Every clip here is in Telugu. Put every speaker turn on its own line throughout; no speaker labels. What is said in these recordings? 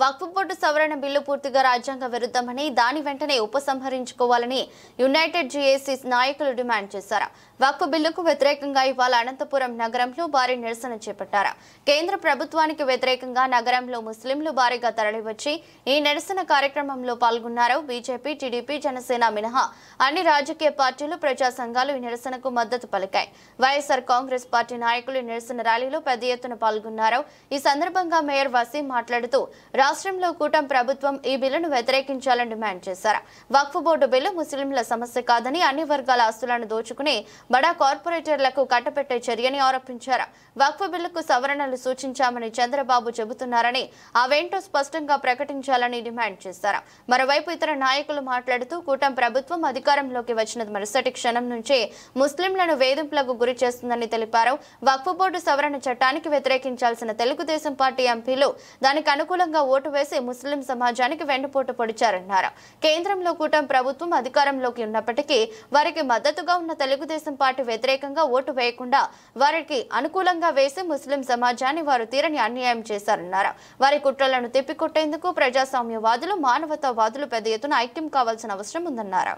వక్ఫ్ బోర్డు సవరణ బిల్లు పూర్తిగా రాజ్యాంగ విరుద్ధమని దాని వెంటనే ఉపసంహరించుకోవాలని యునైటెడ్ జేఏసీ నాయకులు డిమాండ్ చేశారు. వక్ఫ్ బిల్లుకు వ్యతిరేకంగా ఇవాళ అనంతపురం నగరంలో భారీ నిరసన చేపట్టారు. కేంద్ర ప్రభుత్వానికి వ్యతిరేకంగా నగరంలో ముస్లింలు భారీగా తరలివచ్చి ఈ నిరసన కార్యక్రమంలో పాల్గొన్నారు. బీజేపీ, టీడీపీ, జనసేన మినహా అన్ని రాజకీయ పార్టీలు, ప్రజా సంఘాలు ఈ నిరసనకు మద్దతు పలికాయి. వైఎస్ఆర్ కాంగ్రెస్ పార్టీ నాయకులు ఈ నిరసన ర్యాలీలో పెద్ద ఎత్తున పాల్గొన్నారు. ఈ సందర్భంగా మేయర్ వసీం మాట్లాడుతూ రాష్ట్రంలో కూటమి ప్రభుత్వం ఈ బిల్లును వ్యతిరేకించాలని డిమాండ్ చేశారు. వక్ఫ్ బోర్డు బిల్లు ముస్లింల సమస్య కాదని, అన్ని వర్గాల ఆస్తులను దోచుకుని బడా కార్పొరేటర్లకు కట్టబెట్టే చర్యని ఆరోపించారు. వక్ఫ్ బిల్లుకు సవరణలు సూచించామని చంద్రబాబు చెబుతున్నారని అవేంటో స్పష్టంగా ప్రకటించాలని డిమాండ్ చేశారు. మరోవైపు ఇతర నాయకులు మాట్లాడుతూ కూటమి ప్రభుత్వం అధికారంలోకి వచ్చిన మరుసటి క్షణం నుంచే ముస్లింలను వేధింపులకు గురి చేస్తుందని తెలిపారు. వక్ఫ్ బోర్డు సవరణ చట్టానికి వ్యతిరేకించాల్సిన తెలుగుదేశం పార్టీ ఎంపీలు దానికి అనుకూలంగా ఓటు వేసి ముస్లిం సమాజానికి వెన్నుపోటు పొడిచారన్నారు. కేంద్రంలో కూటమి ప్రభుత్వం అధికారంలోకి ఉన్నప్పటికీ వారికి మద్దతుగా ఉన్న తెలుగుదేశం పార్టీ వ్యతిరేకంగా ఓటు వేయకుండా వారికి అనుకూలంగా వేసి ముస్లిం సమాజాన్ని వారు తీరని అన్యాయం చేశారన్నారు. వారి కుట్రలను తిప్పికొట్టేందుకు ప్రజాస్వామ్యవాదులు, మానవతావాదులు పెద్ద ఎత్తున ఐక్యం కావాల్సిన అవసరం ఉందన్నారు.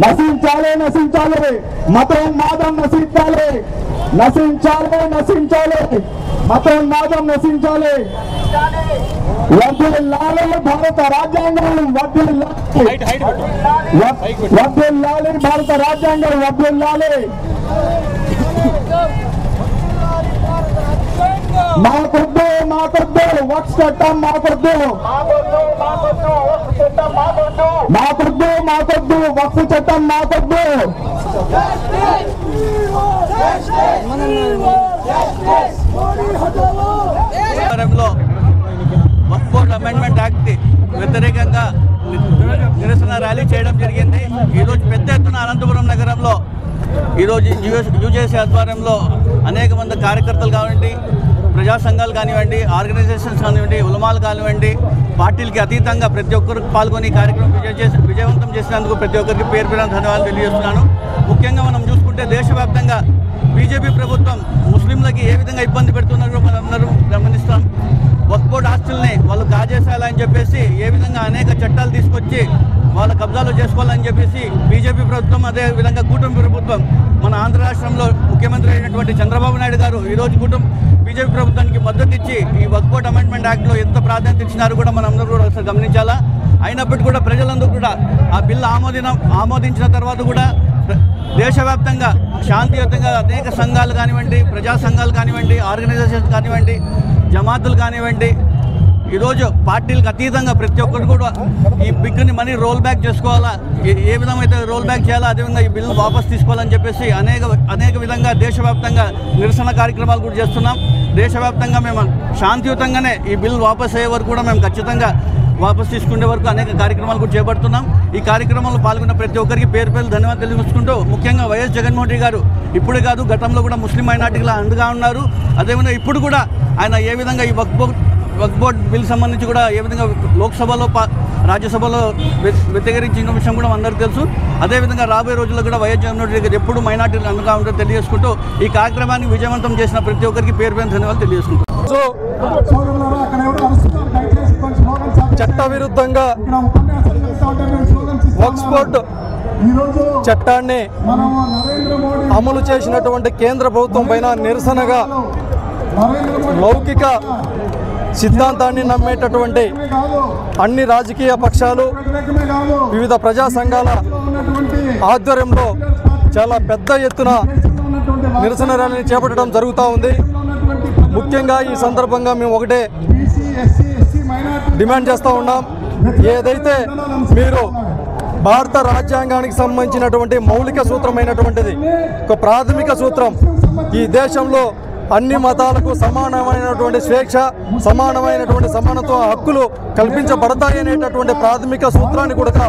నశించాలి, నశించాలి, మతం నాదం నశించాలి, నశించాలి, నశించాలి, మతం నాదం నశించాలి. వర్ధిల్లాలి భారత రాజ్యాంగం, వర్ధిల్లాలి భారత రాజ్యాంగం, వర్ధిల్లాలి. మాకొద్దు, మాకొద్దు వక్ఫ్ చట్టం, మాకొద్దు, మాకొద్దు, మాకొద్దు వక్ఫ్ చట్టం, మాకొద్దు.
వక్ఫ్ బోర్డ్ అమెండ్మెంట్ యాక్ట్ వ్యతిరేకంగా నిరసన ర్యాలీ చేయడం జరిగింది. ఈరోజు పెద్ద ఎత్తున అనంతపురం నగరంలో ఈరోజు యూజేసీ ఆధ్వర్యంలో అనేక మంది కార్యకర్తలు కానివ్వండి, ప్రజా సంఘాలు కానివ్వండి, ఆర్గనైజేషన్స్ కానివ్వండి, ఉలమాలు కానివ్వండి, పార్టీలకి అతీతంగా ప్రతి ఒక్కరు పాల్గొని కార్యక్రమం విజయవంతం చేసినందుకు ప్రతి ఒక్కరికి పేరు పేరున ధన్యవాదాలు తెలియజేస్తున్నాను. ముఖ్యంగా మనం చూసుకుంటే దేశవ్యాప్తంగా బీజేపీ ప్రభుత్వం ముస్లింలకి ఏ విధంగా ఇబ్బంది పెడుతున్నారో మనందరూ గమనిస్తాం. వక్ఫ్ బోర్డు ఆస్తుల్ని వాళ్ళు కాజేసేయాలని చెప్పేసి ఏ విధంగా అనేక చట్టాలు తీసుకొచ్చి వాళ్ళ కబ్జాలు చేసుకోవాలని చెప్పేసి బీజేపీ ప్రభుత్వం, అదే విధంగా కూటమి ప్రభుత్వం మన ఆంధ్ర రాష్ట్రంలో ముఖ్యమంత్రి అయినటువంటి చంద్రబాబు నాయుడు గారు ఈరోజు బీజేపీ ప్రభుత్వానికి మద్దతు ఇచ్చి ఈ వక్ఫ్ బోర్డు అమెండ్మెంట్ యాక్ట్లో ఎంత ప్రాధాన్యత ఇచ్చినారు కూడా మనందరూ కూడా ఒకసారి గమనించాలా. అయినప్పటికీ కూడా ప్రజలందరూ కూడా ఆ బిల్లు ఆమోదించిన తర్వాత కూడా దేశవ్యాప్తంగా శాంతియుతంగా అనేక సంఘాలు కానివ్వండి, ప్రజా సంఘాలు కానివ్వండి, ఆర్గనైజేషన్స్ కానివ్వండి, జమాతులు కానివ్వండి, ఈరోజు పార్టీలకు అతీతంగా ప్రతి ఒక్కరు కూడా ఈ బిల్లుని మనీ రోల్ బ్యాక్ చేసుకోవాలా, ఏ విధమైతే రోల్ బ్యాక్ చేయాలా అదేవిధంగా ఈ బిల్లు వాపసు తీసుకోవాలని చెప్పేసి అనేక విధంగా దేశవ్యాప్తంగా నిరసన కార్యక్రమాలు కూడా చేస్తున్నాం. దేశవ్యాప్తంగా మేము శాంతియుతంగానే ఈ బిల్లు వాపసు అయ్యే వరకు కూడా మేము ఖచ్చితంగా వాపసు తీసుకునే వరకు అనేక కార్యక్రమాలు కూడా చేపడుతున్నాం. ఈ కార్యక్రమంలో పాల్గొన్న ప్రతి ఒక్కరికి పేరు ధన్యవాదాలు తెలియజేసుకుంటూ, ముఖ్యంగా వైఎస్ జగన్మోహన్ రెడ్డి గారు ఇప్పుడే కాదు గతంలో కూడా ముస్లిం మైనార్టీల అండగా ఉన్నారు. అదేవిధంగా ఇప్పుడు కూడా ఆయన ఏ విధంగా ఈ వక్ఫ్ బోర్డ్ బిల్ సంబంధించి కూడా ఏ విధంగా లోక్సభలో రాజ్యసభలో వ్యతిరేకించిన విషయం కూడా అందరికీ తెలుసు. అదేవిధంగా రాబోయే రోజుల్లో కూడా వైఎస్ జగన్మోహన్ రెడ్డి గారు ఎప్పుడు మైనార్టీలు అండగా ఉంటారో తెలియజేసుకుంటూ ఈ కార్యక్రమాన్ని విజయవంతం చేసిన ప్రతి ఒక్కరికి పేరు ధన్యవాదాలు తెలియజేసుకుంటాం.
చట్టవిరుద్ధంగా వక్ఫ్ బోర్డు చట్టాన్ని అమలు చేసినటువంటి కేంద్ర ప్రభుత్వం పైన నిరసనగా లౌకిక సిద్ధాంతాన్ని నమ్మేటటువంటి అన్ని రాజకీయ పక్షాలు, వివిధ ప్రజా సంఘాల ఆధ్వర్యంలో చాలా పెద్ద ఎత్తున నిరసన ర్యాలీని చేపట్టడం జరుగుతూ ఉంది. ముఖ్యంగా ఈ సందర్భంగా మేము ఒకటే డిమాండ్ చేస్తూ ఉన్నాం. ఏదైతే మీరు భారత రాజ్యాంగానికి సంబంధించినటువంటి మౌలిక సూత్రమైనటువంటిది, ఒక ప్రాథమిక సూత్రం, ఈ దేశంలో అన్ని మతాలకు సమానమైనటువంటి స్వేచ్ఛ, సమానమైనటువంటి సమానత్వ హక్కులు కల్పించబడతాయనేటటువంటి ప్రాథమిక సూత్రాన్ని కూడా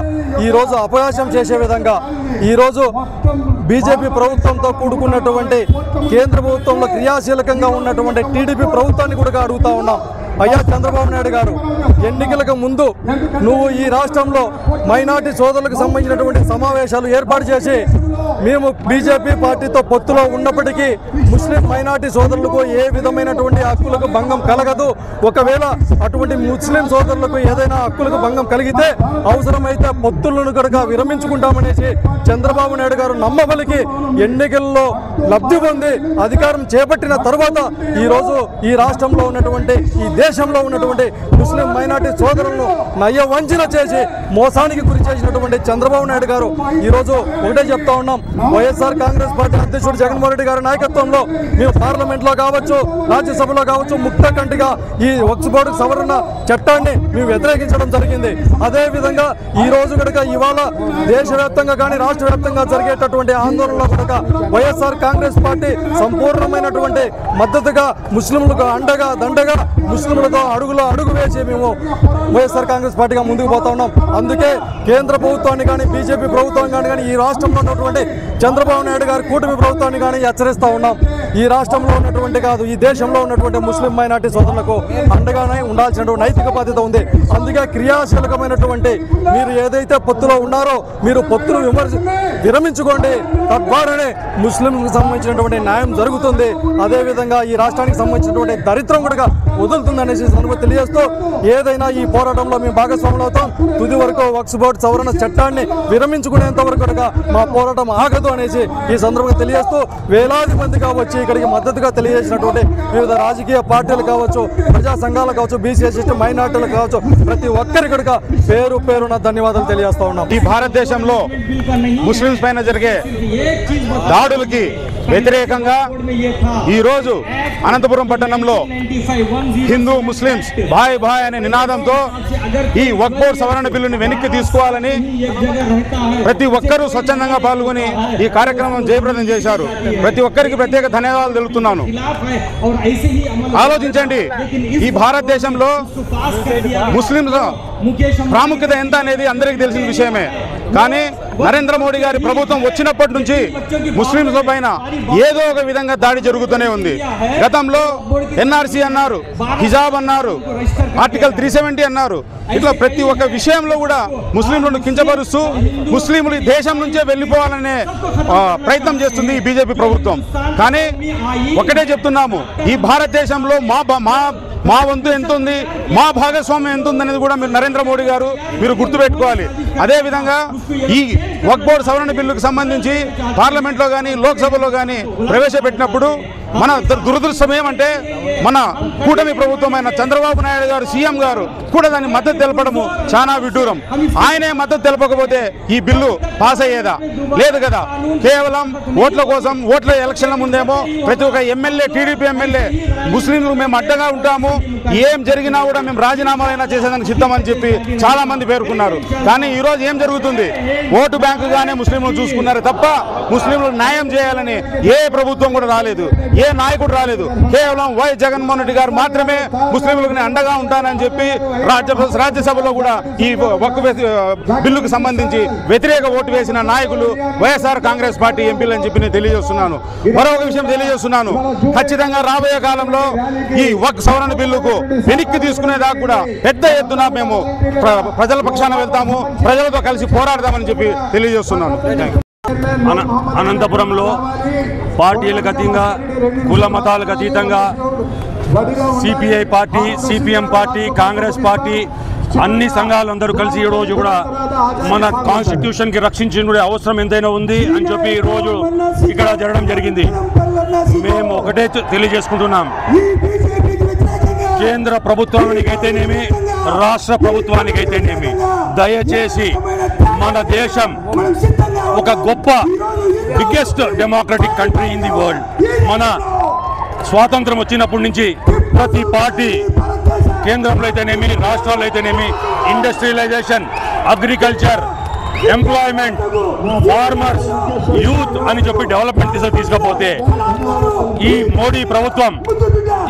ఈరోజు అపహాస్యం చేసే విధంగా ఈరోజు బీజేపీ ప్రభుత్వంతో కూడుకున్నటువంటి కేంద్ర ప్రభుత్వంలో క్రియాశీలకంగా ఉన్నటువంటి టీడీపీ ప్రభుత్వాన్ని కూడా అడుగుతా ఉన్నాం. అయ్యా చంద్రబాబు నాయుడు గారు, ఎన్నికలకు ముందు నువ్వు ఈ రాష్ట్రంలో మైనార్టీ సోదరులకు సంబంధించినటువంటి సమావేశాలు ఏర్పాటు చేసి మేము బీజేపీ పార్టీతో పొత్తులో ఉన్నప్పటికీ ముస్లిం మైనార్టీ సోదరులకు ఏ విధమైనటువంటి హక్కులకు భంగం కలగదు, ఒకవేళ అటువంటి ముస్లిం సోదరులకు ఏదైనా హక్కులకు భంగం కలిగితే అవసరమైతే పొత్తులను కనుక విరమించుకుంటామనేసి చంద్రబాబు నాయుడు గారు నమ్మబలికి ఎన్నికల్లో లబ్ధి పొంది అధికారం చేపట్టిన తర్వాత ఈరోజు ఈ రాష్ట్రంలో ఉన్నటువంటి ఈ దేశంలో ఉన్నటువంటి ముస్లిం మైనార్టీ సోదరులను నయ్యవంచన చేసి మోసానికి గురి చేసినటువంటి చంద్రబాబు నాయుడు గారు ఈరోజు ఒకటే చెప్తా ఉన్నాం, వైఎస్ఆర్ కాంగ్రెస్ పార్టీ అధ్యక్షుడు జగన్మోహన్ రెడ్డి గారి నాయకత్వంలో మేము పార్లమెంట్లో కావచ్చు, రాజ్యసభలో కావచ్చు ముక్త కంటిగా ఈ వక్ఫ్ బోర్డు సవరణ చట్టాన్ని మేము వ్యతిరేకించడం జరిగింది. అదేవిధంగా ఈ రోజు కనుక ఇవాళ దేశవ్యాప్తంగా కానీ రాష్ట్ర వ్యాప్తంగా జరిగేటటువంటి ఆందోళనలో కనుక వైఎస్ఆర్ కాంగ్రెస్ పార్టీ సంపూర్ణమైనటువంటి మద్దతుగా ముస్లింలకు అండగా దండగా ముస్లింలతో అడుగు వేసి మేము వైఎస్ఆర్ కాంగ్రెస్ పార్టీగా ముందుకు పోతా ఉన్నాం. అందుకే కేంద్ర ప్రభుత్వాన్ని కానీ బీజేపీ ప్రభుత్వం కానీ ఈ రాష్ట్రంలో ఉన్నటువంటి చంద్రబాబు నాయుడు గారి కూటమి ప్రభుత్వాన్ని కానీ హెచ్చరిస్తూ ఉన్నాం. ఈ రాష్ట్రంలో ఉన్నటువంటి కాదు, ఈ దేశంలో ఉన్నటువంటి ముస్లిం మైనార్టీ సోదరులకు అండగానే ఉండాల్సినటువంటి నైతిక బాధ్యత ఉంది. అందుకే క్రియాశీలకమైనటువంటి మీరు ఏదైతే పొత్తులో ఉన్నారో మీరు పొత్తును విరమించుకోండి, తద్వారానే ముస్లింలకు సంబంధించినటువంటి న్యాయం జరుగుతుంది. అదేవిధంగా ఈ రాష్ట్రానికి సంబంధించినటువంటి దరిద్రం కూడా వదులుతుందనేసి సందర్భంగా తెలియజేస్తూ ఏదైనా ఈ పోరాటంలో మేము భాగస్వాములు అవుతాం. తుది వరకు వక్ఫ్ బోర్డు సవరణ చట్టాన్ని విరమించుకునేంత వరకు కూడా మా పోరాటం ఆగదు అనేసి ఈ సందర్భంగా తెలియజేస్తూ వేలాది మందిగా వచ్చి ఇక్కడికి మద్దతుగా తెలియజేసినటువంటి వివిధ రాజకీయ పార్టీలు కావచ్చు, ప్రజా సంఘాలు కావచ్చు, బీసీ ఎస్టీ మైనార్టీలు కావచ్చు, ప్రతి ఒక్కరికి కూడా పేరు పేరున ధన్యవాదాలు తెలియజేస్తా ఉన్నాం.
ఈ భారతదేశంలో ముస్లింస్ పైన జరిగే దాడులకి వ్యతిరేకంగా ఈరోజు అనంతపురం పట్టణంలో హిందూ ముస్లింస్ భాయ్ భాయ్ అనే నినాదంతో ఈ వక్ఫ్ బోర్డు సవరణ బిల్లుని వెనక్కి తీసుకోవాలని ప్రతి ఒక్కరూ స్వచ్ఛందంగా పాల్గొని ఈ కార్యక్రమం జయప్రదం చేశారు. ప్రతి ఒక్కరికి ప్రత్యేక ధన్యవాదాలు తెలుపుతున్నాను. ఆలోచించండి, ఈ భారతదేశంలో ముస్లింల ప్రాముఖ్యత ఎంత అనేది అందరికీ తెలిసిన విషయమే. కానీ నరేంద్ర మోడీ గారి ప్రభుత్వం వచ్చినప్పటి నుంచి ముస్లింల పైన ఏదో ఒక విధంగా దాడి జరుగుతూనే ఉంది. గతంలో ఎన్ఆర్సీ అన్నారు, హిజాబ్ అన్నారు, ఆర్టికల్ 370 అన్నారు. ఇట్లా ప్రతి ఒక్క విషయంలో కూడా ముస్లింలను కించపరుస్తూ ముస్లింలు దేశం నుంచే వెళ్ళిపోవాలనే ప్రయత్నం చేస్తుంది ఈ బీజేపీ ప్రభుత్వం. కానీ ఒకటే చెప్తున్నాము, ఈ భారతదేశంలో మా వంతు ఎంత ఉంది, మా భాగస్వామ్యం ఎంత ఉంది అనేది కూడా మీరు నరేంద్ర మోడీ గారు మీరు గుర్తుపెట్టుకోవాలి. అదేవిధంగా ఈ వక్ఫ్ బోర్డు సవరణ బిల్లుకు సంబంధించి పార్లమెంట్లో కానీ లోక్సభలో కానీ ప్రవేశపెట్టినప్పుడు మన దురదృష్టం ఏమంటే మన కూటమి ప్రభుత్వమైన చంద్రబాబు నాయుడు గారు సీఎం గారు కూడా దాన్ని మద్దతు తెలపడము చాలా విడ్డూరం. ఆయనే మద్దతు తెలపకపోతే ఈ బిల్లు పాస్ అయ్యేదా? లేదు కదా. కేవలం ఓట్ల కోసం, ఓట్ల ఎలక్షన్ల ముందేమో ప్రతి ఒక్క ఎమ్మెల్యే, టీడీపీ ఎమ్మెల్యే ముస్లింలు మేము అడ్డగా ఉంటాము, ఏం జరిగినా కూడా మేము రాజీనామాలైనా చేసేదానికి సిద్ధమని చెప్పి చాలా మంది పేర్కొన్నారు. కానీ ఈరోజు ఏం జరుగుతుంది? ఓటు బ్యాంకుగానే ముస్లింలు చూసుకున్నారు తప్ప ముస్లింలకు న్యాయం చేయాలని ఏ ప్రభుత్వం కూడా రాలేదు, ఏ నాయకుడు రాలేదు. కేవలం వైఎస్ జగన్మోహన్ రెడ్డి గారు మాత్రమే ముస్లింలకు అండగా ఉంటానని చెప్పి రాజ్యసభలో కూడా ఈ వక్ఫ్ బిల్లుకు సంబంధించి వ్యతిరేక ఓటు వేసిన నాయకులు వైఎస్ఆర్ కాంగ్రెస్ పార్టీ ఎంపీలు అని చెప్పి నేను తెలియజేస్తున్నాను. మరొక విషయం తెలియజేస్తున్నాను, ఖచ్చితంగా రాబోయే కాలంలో ఈ వక్ఫ్ సవరణ బిల్లుకు వెనక్కి తీసుకునేదాకా కూడా పెద్ద ఎత్తున మేము ప్రజల పక్షాన వెళ్తాము, ప్రజలతో కలిసి పోరాడదామని చెప్పి తెలియజేస్తున్నాను.
అనంతపురంలో పార్టీలకు అతీతంగా, కుల మతాలకు అతీతంగా CPI party, CPM party, Congress party అన్ని సంఘాలు అందరూ కలిసి ఈ రోజు కూడా మన కాన్స్టిట్యూషన్ కి రక్షించిన అవసరం ఎంతైనా ఉంది అని చెప్పి ఈ రోజు ఇక్కడ జరగడం జరిగింది. మేము ఒకటే తెలియజేసుకుంటున్నాం, కేంద్ర ప్రభుత్వానికైతేనేమి, రాష్ట్ర ప్రభుత్వానికైతేనేమి దయచేసి మన దేశం ఒక గొప్ప biggest democratic country in the world. మన స్వాతంత్రం వచ్చినప్పటి నుంచి ప్రతి పార్టీ, కేంద్రంలో అయితేనేమి, రాష్ట్రాల్లో అయితేనేమి, industrialisation, agriculture, employment, farmers, youth అని చెప్పి డెవలప్మెంట్ తీసుకపోతే ఈ మోడీ ప్రభుత్వం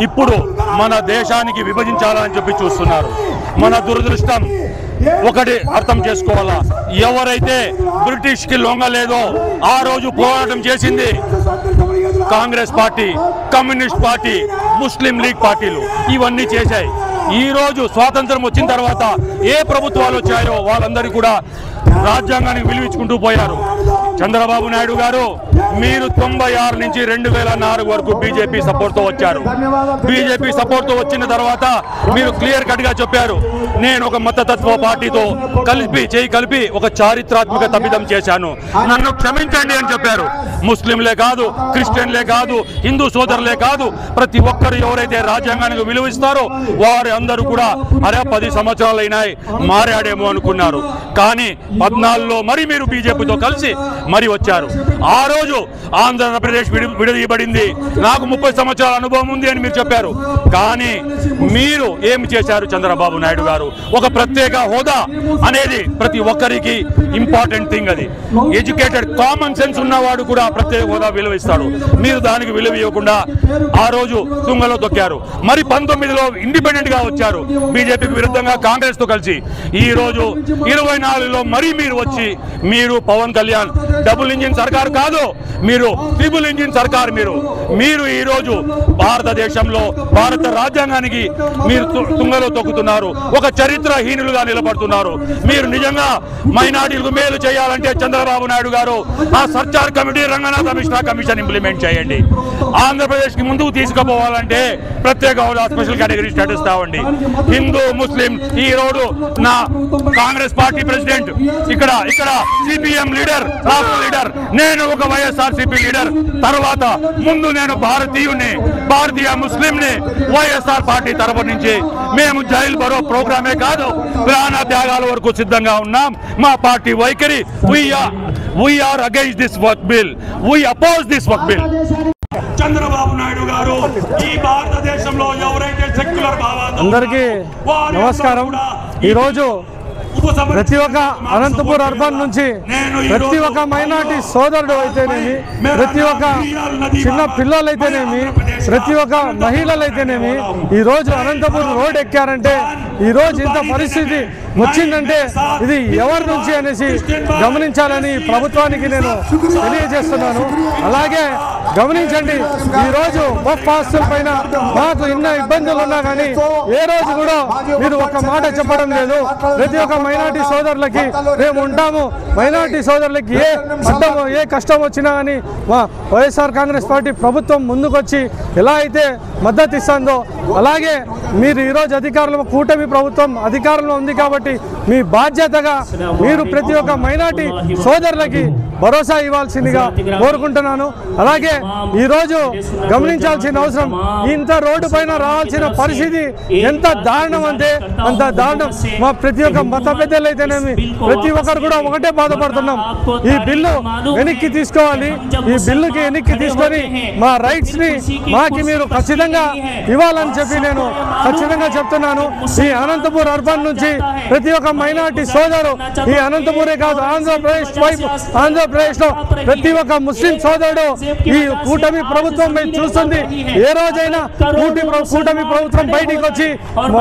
ఇప్పుడు మన దేశానికి విభజించాలని చెప్పి చూస్తున్నారు. మన దురదృష్టం ఒకటి అర్థం చేసుకోవాలా, ఎవరైతే బ్రిటిష్ కి లొంగలేదో ఆ రోజు పోరాటం చేసింది కాంగ్రెస్ పార్టీ, కమ్యూనిస్ట్ పార్టీ, ముస్లిం లీగ్ పార్టీలు ఇవన్నీ చేశాయి. ఈరోజు స్వాతంత్రం వచ్చిన తర్వాత ఏ ప్రభుత్వాలు వచ్చాయో వాళ్ళందరికీ కూడా రాజ్యాంగానికి విలువించుకుంటూ పోయారు. చంద్రబాబు నాయుడు గారు మీరు 96 నుంచి 2004 వరకు బీజేపీ సపోర్ట్తో వచ్చారు. బీజేపీ సపోర్ట్తో వచ్చిన తర్వాత మీరు క్లియర్ కట్గా చెప్పారు, నేను ఒక మతతత్వ పార్టీతో కలిపి ఒక చారిత్రాత్మక తప్పిదం చేశాను, నన్ను క్షమించండి అని చెప్పారు. ముస్లింలే కాదు, క్రిస్టియన్లే కాదు, హిందూ సోదరులే కాదు, ప్రతి ఒక్కరు ఎవరైతే రాజ్యాంగానికి విలువిస్తారో వారి అందరూ కూడా 10 సంవత్సరాలు అయినాయి మారాడేమో అనుకున్నారు. కానీ 14లో మరి మీరు బీజేపీతో కలిసి మరి వచ్చారు. ఆ రోజు ఆంధ్రప్రదేశ్ విడదీయబడింది, నాకు 30 సంవత్సరాల అనుభవం ఉంది అని మీరు చెప్పారు. కానీ మీరు ఏమి చేశారు చంద్రబాబు నాయుడు గారు? ఒక ప్రత్యేక హోదా అనేది ప్రతి ఒక్కరికి ఇంపార్టెంట్ థింగ్. అది ఎడ్యుకేటెడ్ కామన్ సెన్స్ ఉన్నవాడు కూడా ప్రత్యేక హోదా విలువ ఇస్తాడు. మీరు దానికి విలువ ఇవ్వకుండా ఆ రోజు తుంగలో తొక్కారు. మరి 19లో ఇండిపెండెంట్ గా వచ్చారు బీజేపీకి విరుద్ధంగా కాంగ్రెస్ తో కలిసి. ఈ రోజు 24లో మరి మీరు వచ్చి మీరు పవన్ కళ్యాణ్ డబుల్ ఇంజిన్ సర్కార్ కాదు, మీరు ట్రిపుల్ ఇంజిన్ సర్కార్. మీరు ఈ రోజు భారతదేశంలో భారత రాజ్యాంగానికి మీరు తుంగలో తొక్కుతున్నారు, ఒక చరిత్రహీనులుగా నిలబడుతున్నారు. మీరు నిజంగా మైనారిటీలకు మేలు చేయాలంటే చంద్రబాబు నాయుడు గారు ఆ Sachar committee, Ranganatha Mishra commission implement చేయండి. ఆంధ్రప్రదేశ్ కి ముందుకు తీసుకుపోవాలంటే ప్రత్యేక హోదా, స్పెషల్ కేటగిరీ స్టేటస్ తావండి. హిందూ ముస్లిం ఈ రోజు నా కాంగ్రెస్ పార్టీ ప్రెసిడెంట్, ఇక్కడ సిపిఎం లీడర్, రాష్ట్ర లీడర్, నేను ఒక వైఎస్ఆర్సీపీ లీడర్. తర్వాత ముందు నేను భారతీయ ముస్లింని వైఎస్ఆర్ పార్టీ తరపు నుంచి మేము జైలు బరో ప్రోగ్రామే కాదు, ప్రాణ త్యాగాల వరకు సిద్ధంగా ఉన్నాం. మా పార్టీ వైఖరి, we are against this work bill, we oppose this work bill. Chandrababu Naidu గారు ఈ భారతదేశంలో ఎవరైతే సెక్యులర్ భావాలు,
అందరికీ నమస్కారం. ఈరోజు ప్రతి ఒక్క అనంతపూర్ అర్బన్ నుంచి ప్రతి ఒక్క మైనార్టీ సోదరుడు అయితేనేమి, ప్రతి ఒక్క చిన్న పిల్లలైతేనేమి, ప్రతి ఒక్క మహిళలైతేనేమి ఈరోజు అనంతపూర్ రోడ్ ఎక్కారంటే ఈరోజు ఇంత పరిస్థితి వచ్చిందంటే ఇది ఎవరి నుంచి అనేసి గమనించాలని ప్రభుత్వానికి నేను తెలియజేస్తున్నాను. అలాగే గమనించండి, ఈరోజు వక్ఫ్ ఆస్తుల పైన మాకు ఎన్నో ఇబ్బందులు ఉన్నా కానీ ఏ రోజు కూడా మీరు ఒక మాట చెప్పడం లేదు. ప్రతి ఒక్క మైనార్టీ సోదరులకి మేము ఉంటాము, మైనార్టీ సోదరులకి ఏ అడ్డము ఏ కష్టం వచ్చినా కానీ మా వైఎస్ఆర్ కాంగ్రెస్ పార్టీ ప్రభుత్వం ముందుకొచ్చి ఎలా అయితే మద్దతు ఇస్తుందో అలాగే మీరు ఈరోజు అధికారంలో, కూటమి ప్రభుత్వం అధికారంలో ఉంది కాబట్టి మీ బాధ్యతగా మీరు ప్రతి ఒక్క మైనార్టీ సోదరులకి భరోసా ఇవ్వాల్సిందిగా కోరుకుంటున్నాను. అలాగే ఈరోజు గమనించాల్సిన అవసరం, ఇంత రోడ్డు పైన రావాల్సిన పరిస్థితి ఎంత దారుణం అంటే అంత దారుణం. మా ప్రతి ఒక్క మత పెద్దలు అయితేనేమి ప్రతి ఒక్కరు కూడా ఒకటే బాధపడుతున్నాం. ఈ బిల్లు వెనక్కి తీసుకోవాలి. ఈ బిల్లుకి వెనక్కి తీసుకొని మా రైట్స్ ని మాకి మీరు ఖచ్చితంగా ఇవ్వాలని చెప్పి నేను ఖచ్చితంగా చెప్తున్నాను. ఈ అనంతపూర్ అర్బన్ నుంచి ప్రతి ఒక్క మైనార్టీ సోదరు, ఈ అనంతపూరే కాదు ఆంధ్రప్రదేశ్ లో ప్రతి ఒక్క ముస్లిం సోదరుడు ఈ కూటమి ప్రభుత్వం చూస్తుంది. ఏ రోజైనా కూటమి ప్రభుత్వం బయటికి వచ్చి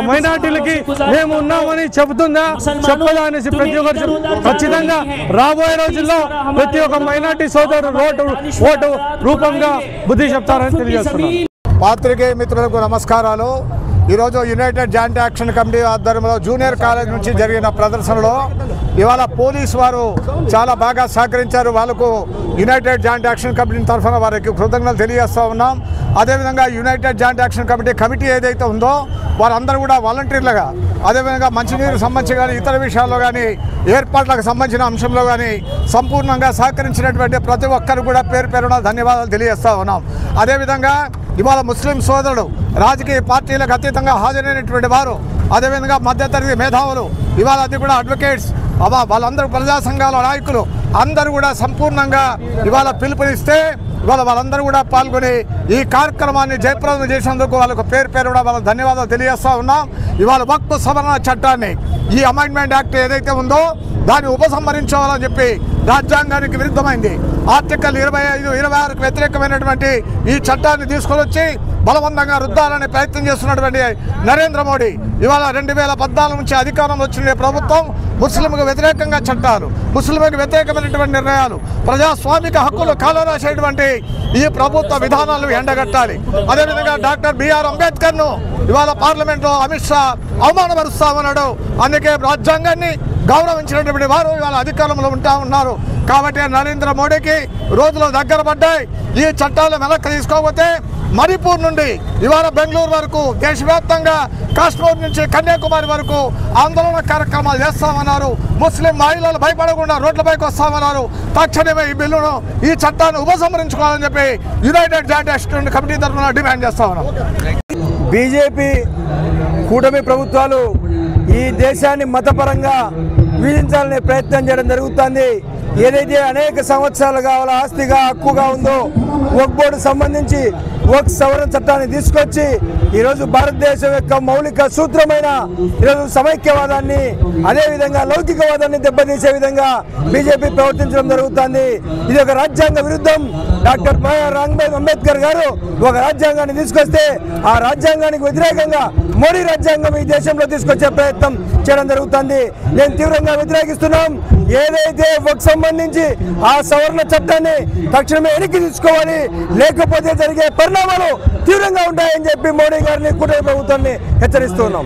మైనార్టీలకి మేము ఉన్నామని చెబుతుందా, చెప్పదా అనేసి ప్రతి ఒక్కరు ఖచ్చితంగా రాబోయే రోజుల్లో ప్రతి ఒక్క మైనార్టీ సోదరుడు ఓటు రూపంగా బుద్ధి చెప్తారని తెలియజేస్తున్నాను.
పాత్రికేయ మిత్రులకు నమస్కారాలు. ఈరోజు యునైటెడ్ జాయింట్ యాక్షన్ కమిటీ ఆధ్వర్యంలో జూనియర్ కాలేజ్ నుంచి జరిగిన ప్రదర్శనలో ఇవాళ పోలీసు వారు చాలా బాగా సహకరించారు. వాళ్ళకు యునైటెడ్ జాయింట్ యాక్షన్ కమిటీ తరఫున వారికి కృతజ్ఞతలు తెలియజేస్తూ ఉన్నాం. అదేవిధంగా యునైటెడ్ జాయింట్ యాక్షన్ కమిటీ ఏదైతే ఉందో వారందరూ కూడా వాలంటీర్లుగా, అదేవిధంగా మంచినీరు సంబంధించి కానీ ఇతర విషయాల్లో కానీ ఏర్పాట్లకు సంబంధించిన అంశంలో కానీ సంపూర్ణంగా సహకరించినటువంటి ప్రతి ఒక్కరు కూడా పేరు పేరున ధన్యవాదాలు తెలియజేస్తూ ఉన్నాం. అదేవిధంగా ఇవాళ ముస్లిం సోదరుడు రాజకీయ పార్టీలకు అతీతంగా హాజరైనటువంటి వారు, అదేవిధంగా మధ్యతరగతి మేధావులు, ఇవాళ అది కూడా అడ్వకేట్స్, వాళ్ళందరూ ప్రజా సంఘాల నాయకులు అందరూ కూడా సంపూర్ణంగా ఇవాళ పిలుపునిస్తే ఇవాళ వాళ్ళందరూ కూడా పాల్గొని ఈ కార్యక్రమాన్ని జయప్రదం చేసేందుకు వాళ్ళకు పేరు కూడా వాళ్ళ ధన్యవాదాలు తెలియజేస్తూ ఉన్నాం. ఇవాళ వక్ఫ్ సవరణ చట్టాన్ని, ఈ అమెండ్మెంట్ యాక్ట్ ఏదైతే ఉందో దాన్ని ఉపసంహరించాలని చెప్పి రాజ్యాంగానికి విరుద్ధమైంది ఆర్టికల్ 25, 26కు వ్యతిరేకమైనటువంటి ఈ చట్టాన్ని తీసుకొని వచ్చి బలవంతంగా రుద్దాలని ప్రయత్నం చేస్తున్నటువంటి నరేంద్ర మోడీ ఇవాళ 2014 నుంచి అధికారం వచ్చిన ప్రభుత్వం ముస్లింకు వ్యతిరేకంగా చట్టాలు, ముస్లింకు వ్యతిరేకమైనటువంటి నిర్ణయాలు, ప్రజాస్వామిక హక్కులు కాలరాసేటువంటి ఈ ప్రభుత్వ విధానాలు ఎండగట్టాలి. అదేవిధంగా డాక్టర్ బిఆర్ అంబేద్కర్ను ఇవాళ పార్లమెంట్లో అమిత్ షా అవమానపరుస్తామన్నాడు. అందుకే రాజ్యాంగాన్ని గౌరవించినటువంటి వారు ఇవాళ అధికారంలో ఉన్నారు. కాబట్టి నరేంద్ర మోడీకి రోజులు దగ్గర పడ్డాయి. ఈ చట్టాలు వెనక్కి తీసుకోకపోతే మణిపూర్ నుండి ఇవాళ బెంగళూరు వరకు, దేశవ్యాప్తంగా కాశ్మీర్ నుంచి కన్యాకుమారి వరకు ఆందోళన కార్యక్రమాలు చేస్తామన్నారు. ముస్లిం మహిళలు భయపడకుండా రోడ్లపైకి వస్తామన్నారు. తక్షణమే ఈ బిల్లును, ఈ చట్టాన్ని ఉపసంహరించుకోవాలని చెప్పి యునైటెడ్ జాయింట్ యాక్షన్ కమిటీ తరఫున డిమాండ్ చేస్తా ఉన్నాం.
బీజేపీ కూటమి ప్రభుత్వాలు ఈ దేశాన్ని మతపరంగా వీధించాలనే ప్రయత్నం చేయడం జరుగుతుంది. ఏదైతే అనేక సంవత్సరాలుగా వాళ్ళ ఆస్తిగా హక్కుగా ఉందో వక్ఫ్ బోర్డు సంబంధించి వక్ఫ్ సవరణ చట్టాన్ని తీసుకొచ్చి ఈరోజు భారతదేశం యొక్క మౌలిక సూత్రమైన ఈరోజు సమైక్యవాదాన్ని, అదేవిధంగా లౌకికవాదాన్ని దెబ్బతీసే విధంగా బీజేపీ ప్రవర్తించడం జరుగుతుంది. ఇది ఒక రాజ్యాంగ విరుద్ధం. డాక్టర్ బిఆర్ అంబేద్కర్ గారు ఒక రాజ్యాంగాన్ని తీసుకొస్తే ఆ రాజ్యాంగానికి వ్యతిరేకంగా మోడీ రాజ్యాంగం ఈ దేశంలో తీసుకొచ్చే ప్రయత్నం చేయడం జరుగుతుంది. నేను తీవ్రంగా వ్యతిరేకిస్తున్నాం. ఏదైతే వక్ఫ్ సంబంధించి ఆ సవరణ చట్టాన్ని తక్షణమే వెనక్కి తీసుకోవాలి, లేకపోతే జరిగే పరిణామాలు తీవ్రంగా ఉంటాయని చెప్పి మోడీ గారిని కూటమి ప్రభుత్వాన్ని హెచ్చరిస్తున్నాం.